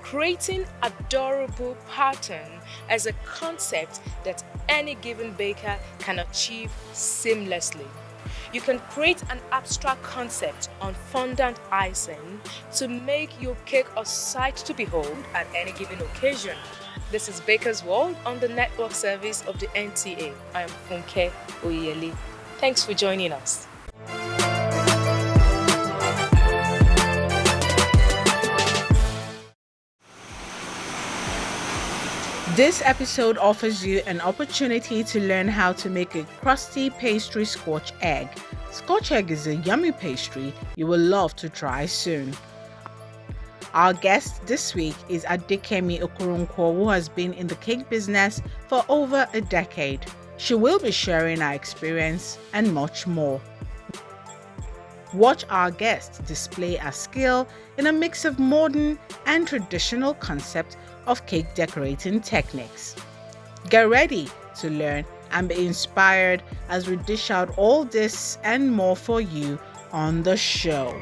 Creating adorable pattern as a concept that any given baker can achieve seamlessly. You can create an abstract concept on fondant icing to make your cake a sight to behold at any given occasion. This is Baker's World on the network service of the NTA. I am Funke Oyeli. Thanks for joining us. This episode offers you an opportunity to learn how to make a crusty pastry scotch egg. Scotch egg is a yummy pastry you will love to try soon. Our guest this week is Adekemi Okoronkwo, who has been in the cake business for over a decade. She will be sharing her experience and much more. Watch our guest display her skill in a mix of modern and traditional concept of cake decorating techniques. Get ready to learn and be inspired as we dish out all this and more for you on the show.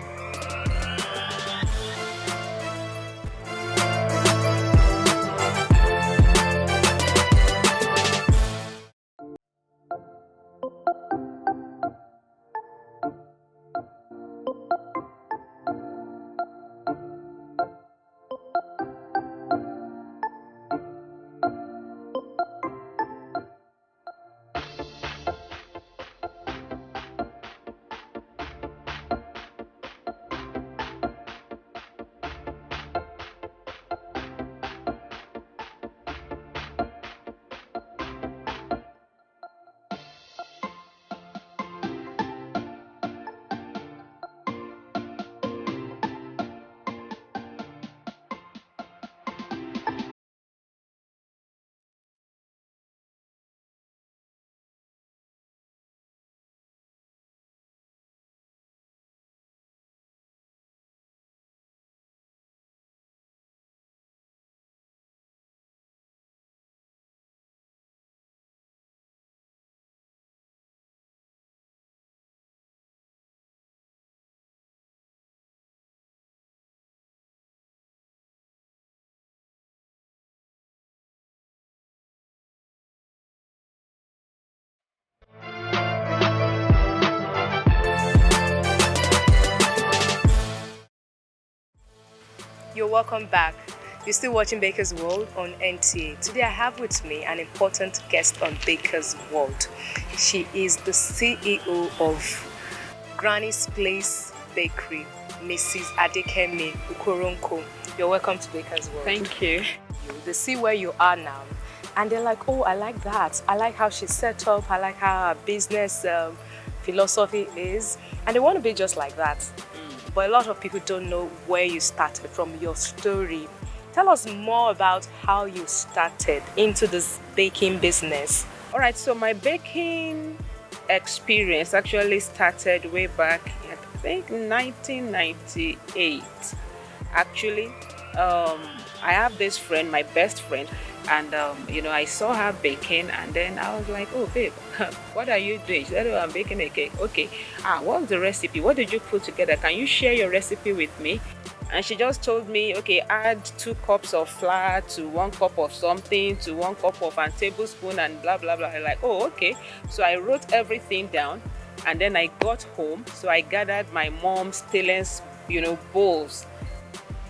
You're welcome back. You're still watching Baker's World on NTA. Today I have with me an important guest on Baker's World. She is the CEO of Granny's Place Bakery, Mrs. Adekemi Okoronkwo. You're welcome to Baker's World. Thank you. They see where you are now and they're like, oh, I like that. I like how she's set up. I like how her business philosophy is. And they want to be just like that. But a lot of people don't know where you started from, your story. Tell us more about how you started into this baking business. All right, so my baking experience actually started way back, I think 1998. Actually, I have this friend, my best friend, and I saw her baking, and then I was like, oh babe, what are you doing? She said, oh, I'm baking a cake. Okay, what's the recipe? What did you put together? Can you share your recipe with me? And she just told me, okay, add 2 cups of flour to 1 cup of something to 1 cup of a tablespoon and blah blah blah. I'm like, oh, okay. So I wrote everything down, and then I got home. So I gathered my mom's stainless, bowls.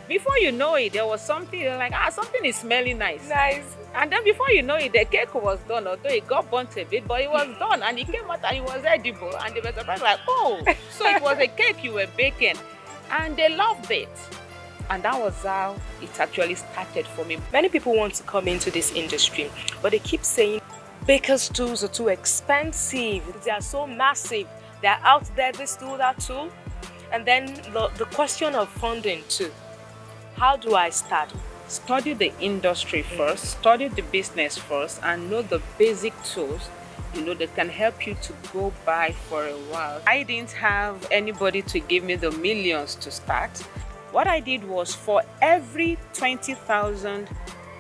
Before you know it, there was something, they're like, something is smelling nice. Nice. And then before you know it, the cake was done, although it got burnt a bit, but it was done, and it came out and it was edible. And they were surprised, like, oh, so it was a cake you were baking. And they loved it. And that was how it actually started for me. Many people want to come into this industry, but they keep saying baker's tools are too expensive. They are so massive. They're out there, this tool, that tool. And then the question of funding too. How do I start? Study the industry first, study the business first, and know the basic tools, that can help you to go by for a while. I didn't have anybody to give me the millions to start. What I did was, for every 20,000,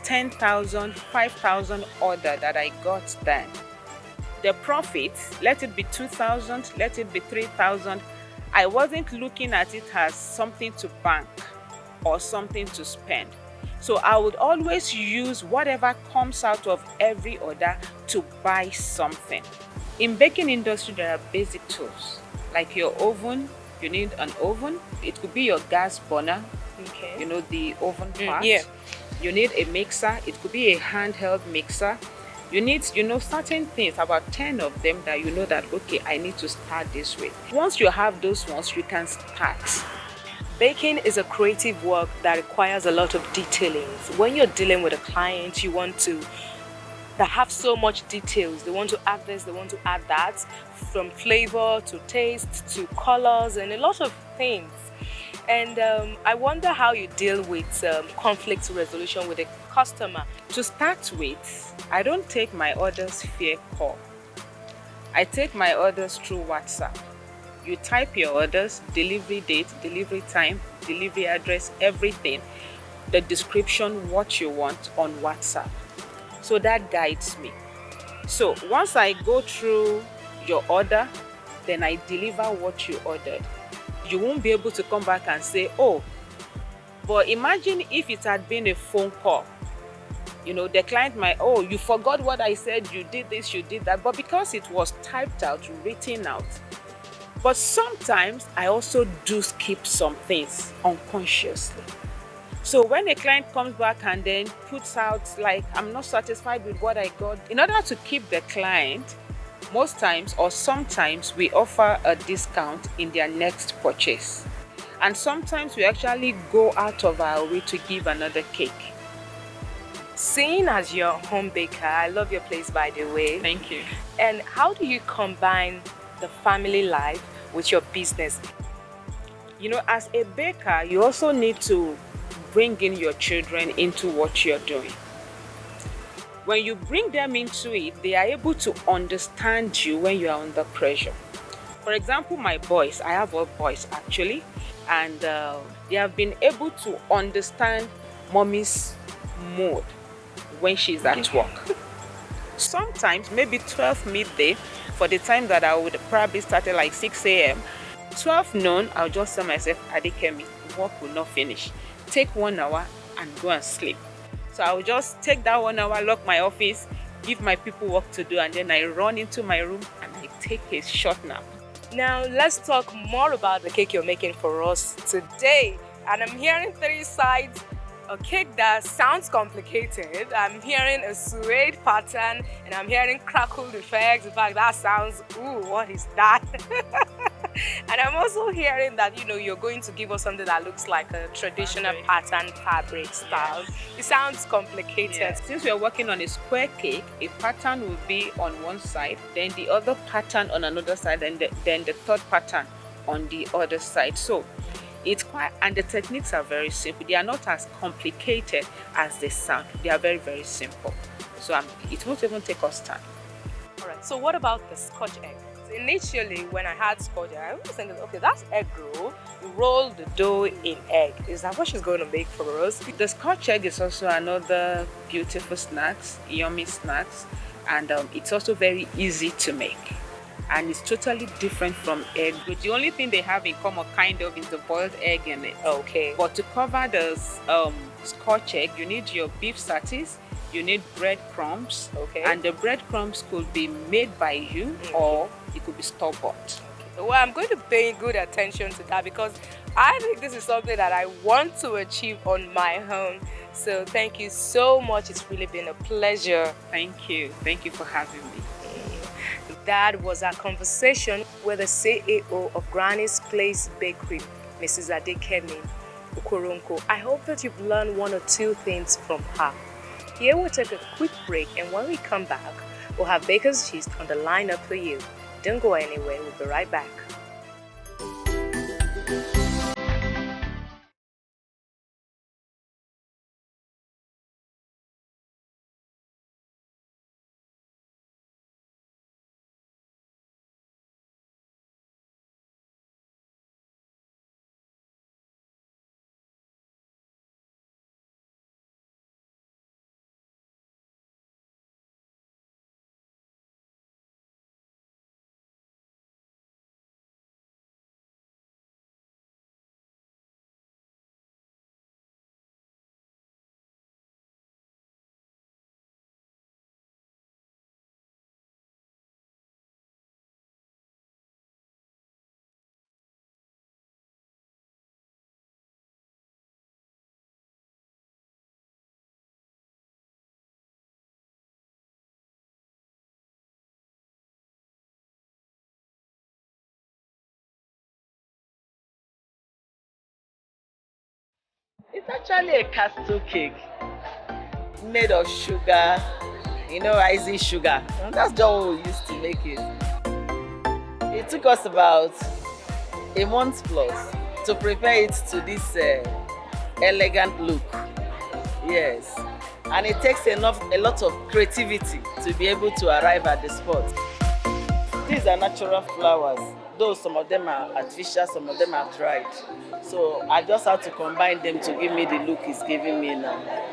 10,000, 5,000 order that I got then, the profit, let it be 2,000, let it be 3,000, I wasn't looking at it as something to bank or something to spend. So I would always use whatever comes out of every order to buy something. In baking industry, there are basic tools like your oven. You need an oven. It could be your gas burner, Okay. the oven part. Yeah. You need a mixer. It could be a handheld mixer. You need, certain things, about 10 of them that that, okay, I need to start this with. Once you have those ones, you can start. Baking is a creative work that requires a lot of detailing. When you're dealing with a client, you want to that have so much details. They want to add this, they want to add that, from flavor to taste to colors and a lot of things. And I wonder how you deal with conflict resolution with a customer. To start with, I don't take my orders via call. I take my orders through WhatsApp. You type your orders, delivery date, delivery time, delivery address, everything, the description, what you want on WhatsApp. So that guides me. So once I go through your order, then I deliver what you ordered. You won't be able to come back and say, oh, but imagine if it had been a phone call. The client might, oh, you forgot what I said, you did this, you did that. But because it was typed out, written out. But sometimes I also do skip some things unconsciously. So when a client comes back and then puts out like, I'm not satisfied with what I got, in order to keep the client, most times or sometimes we offer a discount in their next purchase. And sometimes we actually go out of our way to give another cake. Seeing as your home baker, I love your place, by the way. Thank you. And how do you combine the family life with your business? As a baker, you also need to bring in your children into what you're doing. When you bring them into it, they are able to understand you when you are under pressure. For example, my boys, I have all boys actually, and they have been able to understand mommy's mood when she's at work. Sometimes, maybe 12 midday, for the time that I would probably start at like 6 a.m., 12 noon, I'll just tell myself, Adekemi, work will not finish. Take 1 hour and go and sleep. So I will just take that 1 hour, lock my office, give my people work to do, and then I run into my room and I take a short nap. Now let's talk more about the cake you're making for us today. And I'm hearing 3 sides. A cake that sounds complicated. I'm hearing a suede pattern and I'm hearing crackled effects. In fact, that sounds, ooh, what is that? And I'm also hearing that, you're going to give us something that looks like a traditional pattern fabric style. Yes. It sounds complicated. Yes. Since we are working on a square cake, a pattern will be on one side, then the other pattern on another side, and then the third pattern on the other side. So it's quite, and the techniques are very simple. They are not as complicated as they sound. They are very, very simple. So it won't even take us time. All right. So what about the Scotch egg? Initially, when I had Scotch egg, I was thinking, okay, that's egg roll. You roll the dough in egg. Is that what she's going to make for us? The Scotch egg is also another beautiful snacks, yummy snacks, and it's also very easy to make. And it's totally different from egg. But the only thing they have in common kind of is the boiled egg in it. Okay. But to cover the Scotch egg, you need your beef satis, you need breadcrumbs. Okay. And the breadcrumbs could be made by you or it could be store-bought. Well, I'm going to pay good attention to that because I think this is something that I want to achieve on my own. So thank you so much. It's really been a pleasure. Thank you. Thank you for having me. That was our conversation with the CEO of Granny's Place Bakery, Mrs. Adekemi Okoronko. I hope that you've learned 1 or 2 things from her. Here we'll take a quick break, and when we come back, we'll have Baker's Gist on the lineup for you. Don't go anywhere, we'll be right back. It's actually a castle cake made of sugar, rising sugar. And that's just what we used to make it. It took us about a month plus to prepare it to this elegant look. Yes. And it takes a lot of creativity to be able to arrive at the spot. These are natural flowers, though some of them are artificial, some of them are dried. So I just have to combine them to give me the look it's giving me now.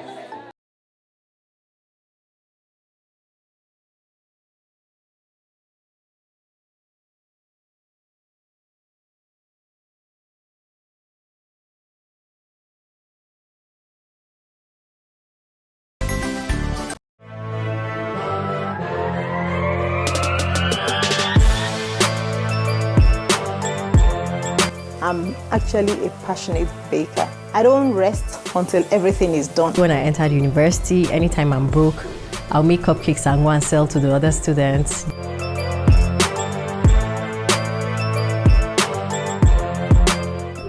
I'm actually a passionate baker. I don't rest until everything is done. When I entered university, anytime I'm broke, I'll make cupcakes and go and sell to the other students.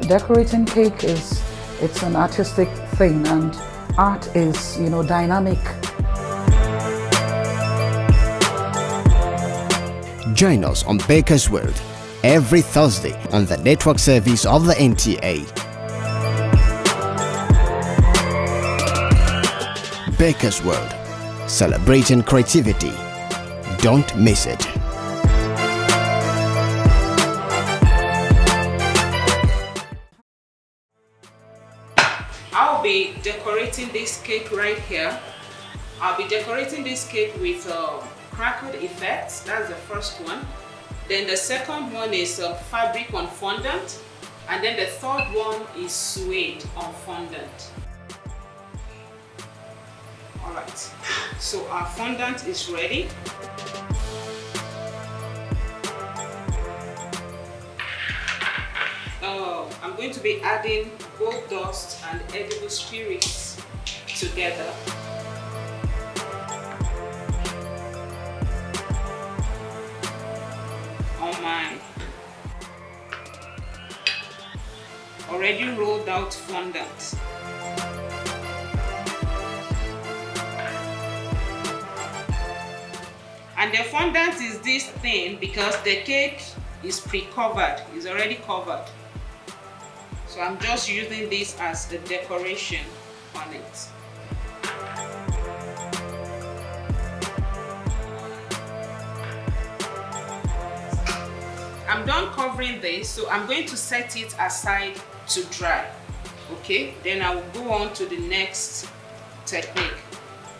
Decorating cake it's an artistic thing, and art is, dynamic. Join us on Baker's World every Thursday on the network service of the NTA. Baker's World, celebrating creativity. Don't miss it. I'll be decorating this cake right here. I'll be decorating this cake with crackled effects. That's the first one. Then the second one is fabric on fondant. And then the third one is suede on fondant. Alright, so our fondant is ready. I'm going to be adding gold dust and edible spirits together. On my already rolled out fondant. And the fondant is this thin because the cake is pre-covered, is already covered. So I'm just using this as the decoration on it. I'm done covering this, so I'm going to set it aside to dry. Okay, then I will go on to the next technique,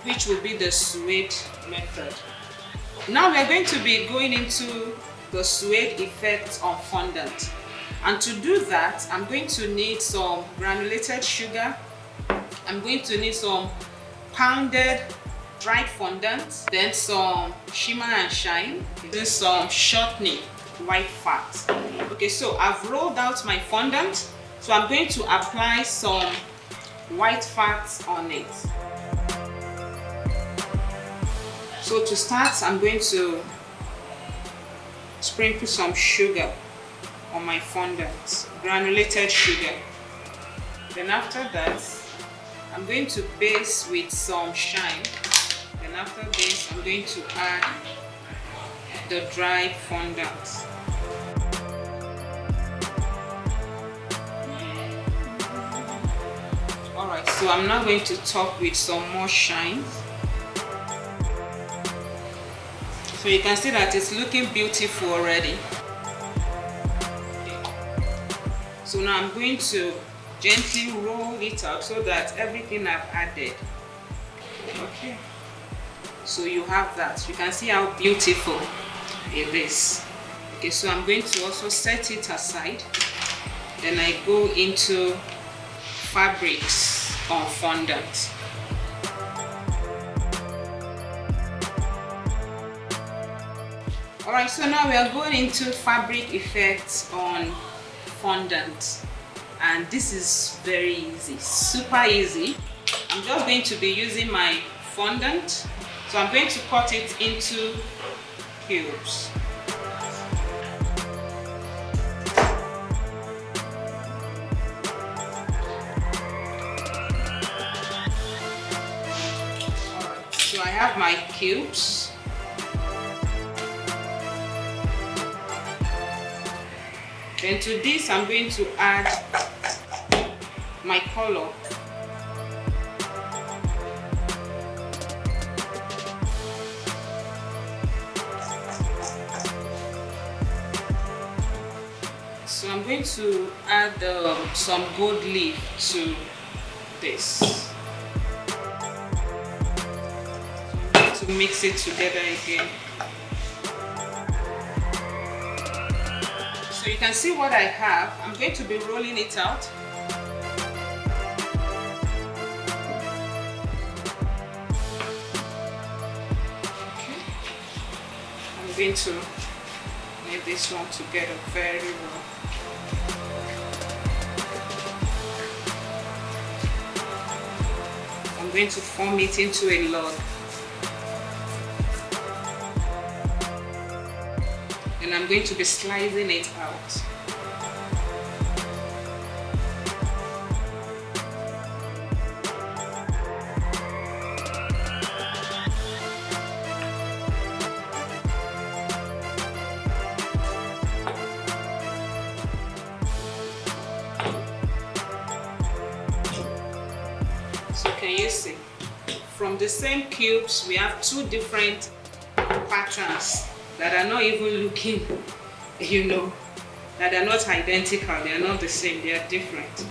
which will be the suede method. Now we are going to be going into the suede effect on fondant. And to do that, I'm going to need some granulated sugar. I'm going to need some pounded dried fondant, then some shimmer and shine, then some shortening white fat. Okay, so I've rolled out my fondant, so I'm going to apply some white fat on it. So to start, I'm going to sprinkle some sugar on my fondant, granulated sugar. Then after that, I'm going to base with some shine. Then after this, I'm going to add the dried fondant. Alright, so I'm now going to top with some more shine. So you can see that it's looking beautiful already. So now I'm going to gently roll it out so that everything I've added. Okay. So you have that. You can see how beautiful it is. Okay, so I'm going to also set it aside. Then I go into fabrics on fondant. Alright, so now we are going into fabric effects on fondant, and this is very easy, super easy. I'm just going to be using my fondant, so I'm going to cut it into cubes. I have my cubes. Then to this I'm going to add my color. So I'm going to add some gold leaf to this. So I'm going to mix it together again. So you can see what I have. I'm going to be rolling it out. Okay. I'm going to knit this one together very well. I'm going to form it into a log. And I'm going to be slicing it out. So can you see? From the same cubes, we have two different patterns that are not even looking, that are not identical. They are not the same, they are different.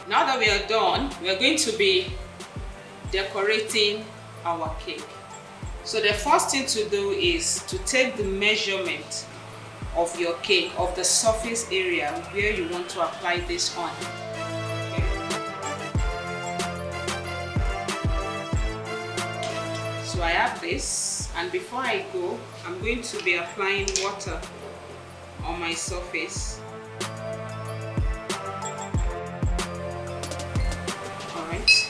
Now that we are done, we are going to be decorating our cake. So the first thing to do is to take the measurement of your cake, of the surface area where you want to apply this on. So I have this, and before I go, I'm going to be applying water on my surface. Alright,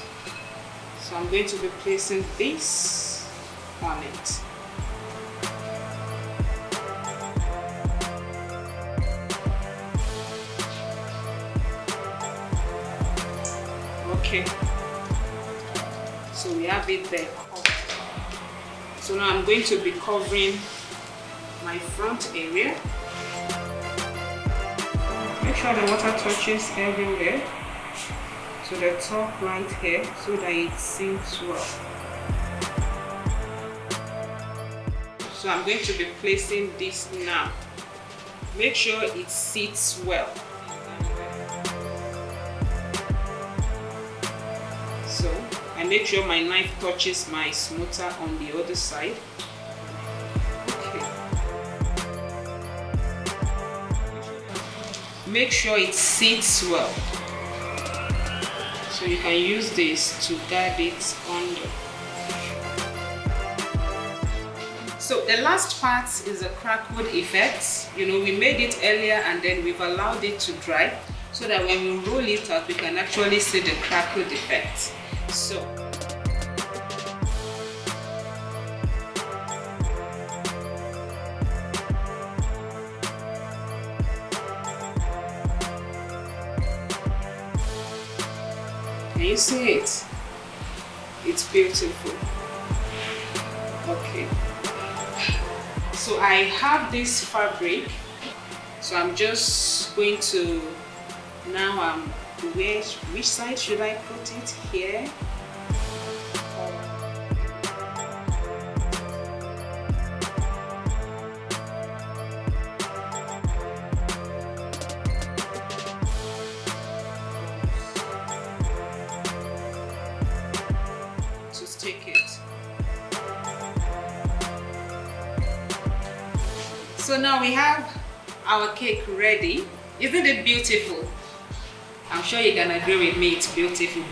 so I'm going to be placing this on it. Okay, so we have it there. So now I'm going to be covering my front area. Make sure the water touches everywhere to the top right here so that it sinks well. So I'm going to be placing this now. Make sure it sits well. So I make sure my knife touches my smoother on the other side. Okay. Make sure it sits well. So you can use this to guide it under. So the last part is a crackled effect. We made it earlier and then we've allowed it to dry so that when we roll it out, we can actually see the crackled effect. So can you see it? It's beautiful. Okay. So I have this fabric. So I'm just going to now which side should I put it? Here. Just take it. So now we have our cake ready. Isn't it beautiful? I'm sure you can agree with me, it's beautiful.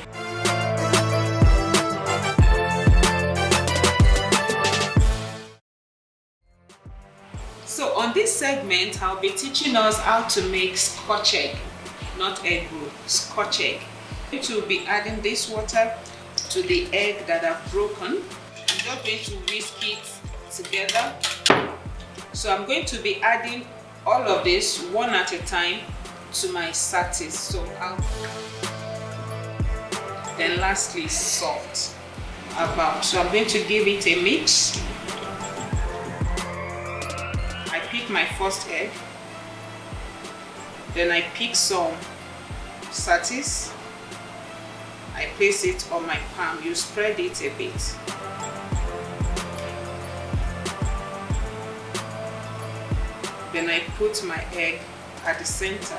So on this segment, I'll be teaching us how to make scotch egg, not egg roll, scotch egg. I'm going to be adding this water to the egg that I've broken. I'm just going to whisk it together. So I'm going to be adding all of this one at a time to my satis. So then lastly, salt. about. So I'm going to give it a mix. I pick my first egg. Then I pick some satis. I place it on my palm. You spread it a bit. Then I put my egg at the center.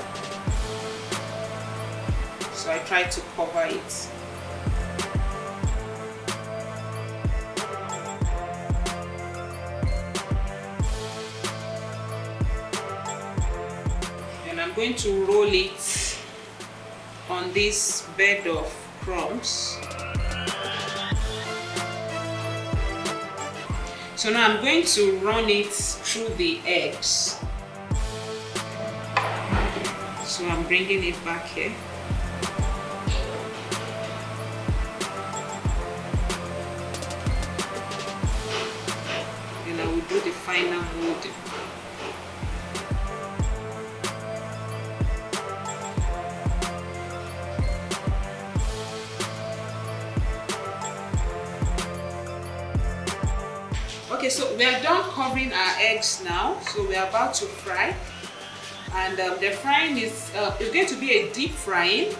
So I try to cover it. Then I'm going to roll it on this bed of crumbs. So now I'm going to run it through the eggs. So I'm bringing it back here. Then I will do the final molding. Okay, so we are done covering our eggs now. So we are about to fry. And the frying is going to be a deep frying.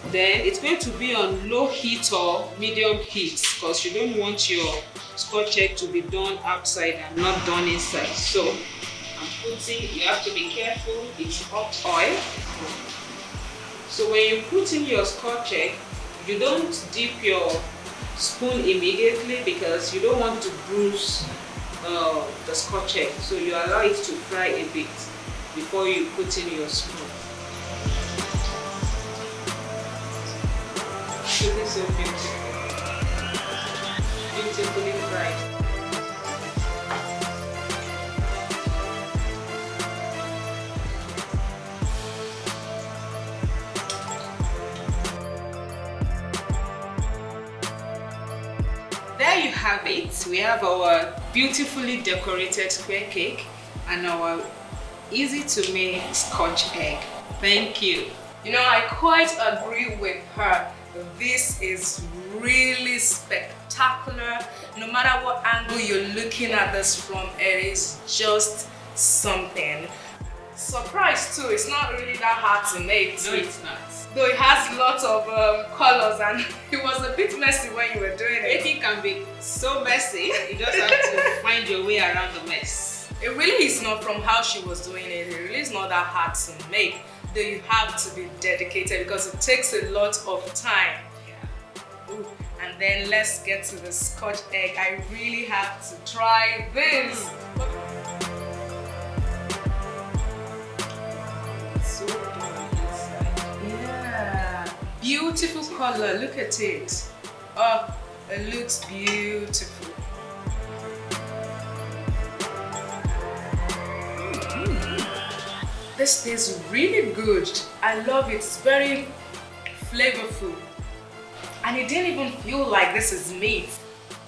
Then it's going to be on low heat or medium heat, because you don't want your scotch egg to be done outside and not done inside. So you have to be careful, it's hot oil. So when you put in your scotch egg, you don't dip your spoon immediately because you don't want to bruise the scotch egg. So you allow it to fry a bit before you put in your spoon. So this is so beautiful. Beautifully fried. There you have it. We have our beautifully decorated square cake and our easy to make scotch egg. Thank you. You know, I quite agree with her. This is really spectacular. No matter what angle you're looking at this from, it is just something. Surprise too, it's not really that hard to make too. No, it's not. Though it has lots of colors and it was a bit messy when you were doing it. Baking can be so messy, you just have to find your way around the mess. It really is not, from how she was doing it, it really is not that hard to make. Though you have to be dedicated because it takes a lot of time. Yeah. Ooh. And then let's get to the scotch egg. I really have to try this. So done inside. Yeah. Beautiful color, look at it. Oh, it looks beautiful. This tastes really good. I love it. It's very flavorful. And it didn't even feel like this is meat.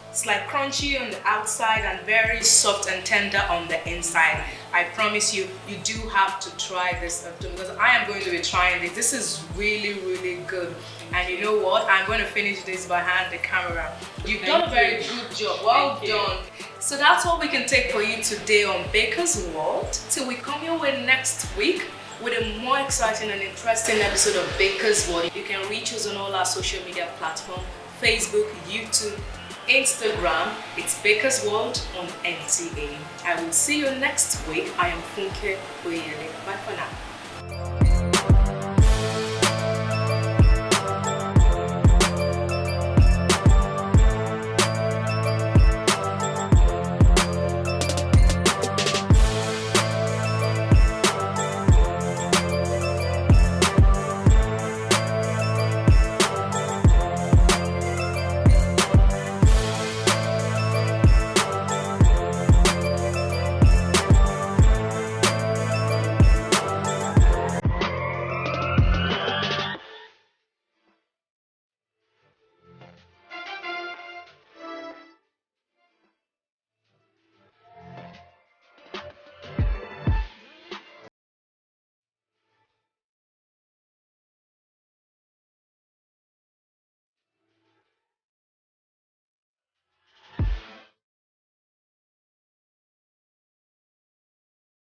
It's like crunchy on the outside and very soft and tender on the inside. I promise you, you do have to try this because I am going to be trying this. This is really, really good. And you know what? I'm going to finish this behind the camera. You've done a very good job. Well done. So that's all we can take for you today on Baker's World. Till we come your way next week with a more exciting and interesting episode of Baker's World. You can reach us on all our social media platforms: Facebook, YouTube, Instagram. It's Baker's World on NTA. I will see you next week. I am Funke Oyele. Bye for now.